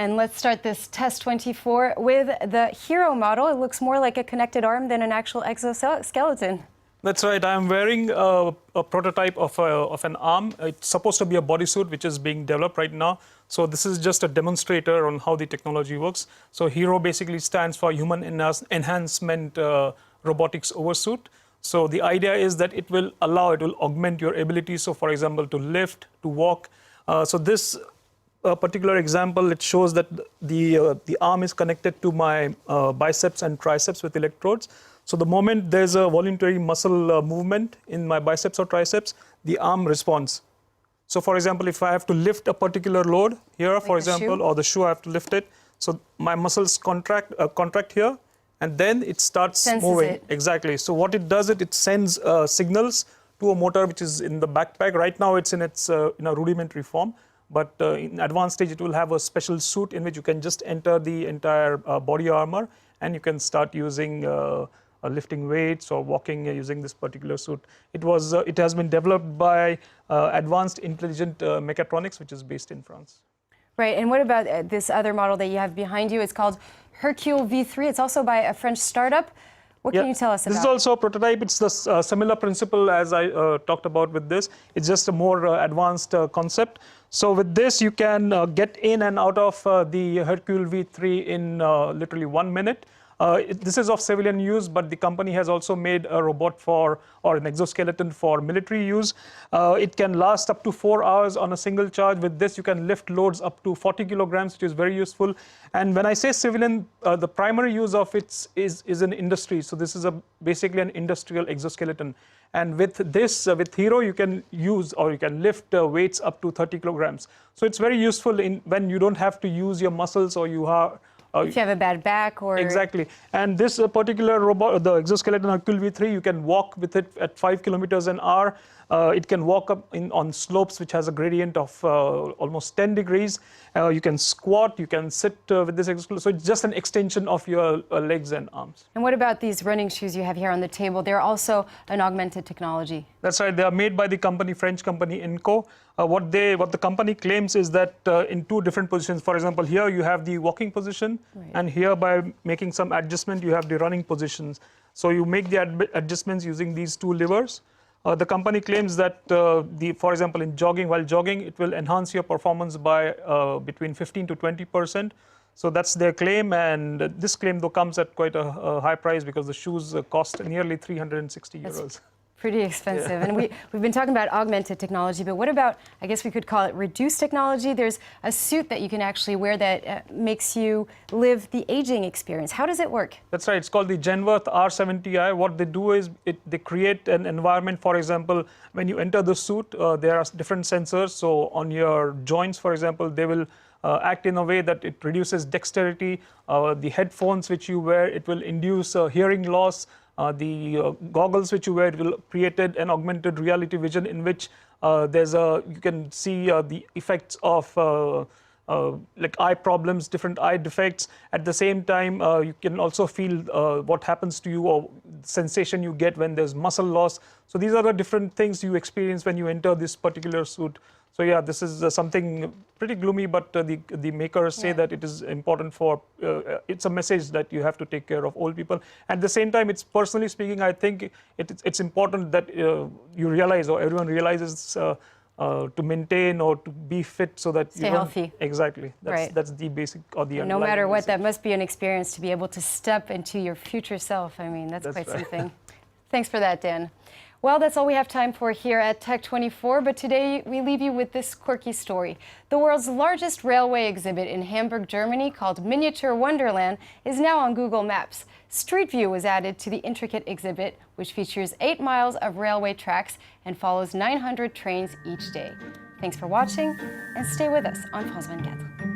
And let's start this test 24 with the Hero model. It looks more like a connected arm than an actual exoskeleton. That's right. I'm wearing a prototype of an arm. It's supposed to be a bodysuit, which is being developed right now. So this is just a demonstrator on how the technology works. So Hero basically stands for Human Enhancement Robotics Oversuit. So the idea is that it will augment your ability. So for example, to lift, to walk. So this particular example, it shows that the arm is connected to my biceps and triceps with electrodes. So the moment there's a voluntary muscle movement in my biceps or triceps, the arm responds. So for example, if I have to lift a particular load here, like for example, or the shoe, I have to lift it. So my muscles contract here, and then it starts moving. Exactly. So what it does, it sends signals to a motor which is in the backpack. Right now, it's in a rudimentary form. But in advanced stage, it will have a special suit in which you can just enter the entire body armor, and you can start using lifting weights or walking using this particular suit. It has been developed by Advanced Intelligent Mechatronics, which is based in France. Right, and what about this other model that you have behind you? It's called Hercule V3. It's also by a French startup. What can you tell us about it? This is also a prototype. It's the similar principle as I talked about with this. It's just a more advanced concept. So with this, you can get in and out of the Hercule V3 in literally 1 minute. This is of civilian use, but the company has also made a robot or an exoskeleton for military use. It can last up to 4 hours on a single charge. With this, you can lift loads up to 40 kilograms, which is very useful. And when I say civilian, the primary use of it is in industry. So this is basically an industrial exoskeleton. And with this, with Hero, you can lift weights up to 30 kilograms. So it's very useful when you don't have to use your muscles or if you have a bad back or... Exactly. And this particular robot, the exoskeleton Hercule V3, you can walk with it at 5 kilometers an hour. It can walk up on slopes which has a gradient of almost 10 degrees. You can squat, you can sit with this exoskeleton. So it's just an extension of your legs and arms. And what about these running shoes you have here on the table? They're also an augmented technology. That's right. They are made by the French company Inco. What the company claims is that in 2 different positions, for example, here you have the walking position, and here by making some adjustment, you have the running positions. So you make the adjustments using these 2 levers. The company claims that, for example, while jogging, it will enhance your performance by between 15 to 20%. So that's their claim, and this claim though comes at quite a high price because the shoes cost nearly 360 euros. That's pretty expensive. Yeah. And we've been talking about augmented technology, but what about, I guess we could call it reduced technology? There's a suit that you can actually wear that makes you live the aging experience. How does it work? That's right. It's called the Genworth R70i. What they do is they create an environment. For example, when you enter the suit, there are different sensors. So on your joints, for example, they will act in a way that it reduces dexterity. The headphones which you wear, it will induce hearing loss. The goggles which you wear will create an augmented reality vision in which you can see the effects of like eye problems, different eye defects. At the same time, you can also feel what happens to you or sensation you get when there's muscle loss. So these are the different things you experience when you enter this particular suit. So yeah, this is something pretty gloomy, but the makers say that it is important for, it's a message that you have to take care of old people. At the same time, it's personally speaking, I think it's important that you realize, or everyone realizes to maintain or to be fit so that stay healthy. Exactly. That's the basic or the no matter what, that must be an experience to be able to step into your future self. I mean, that's quite something. Thanks for that, Dan. Well, that's all we have time for here at Tech 24, but today we leave you with this quirky story. The world's largest railway exhibit in Hamburg, Germany, called Miniature Wonderland, is now on Google Maps. Street View was added to the intricate exhibit, which features 8 miles of railway tracks and follows 900 trains each day. Thanks for watching, and stay with us on France 24.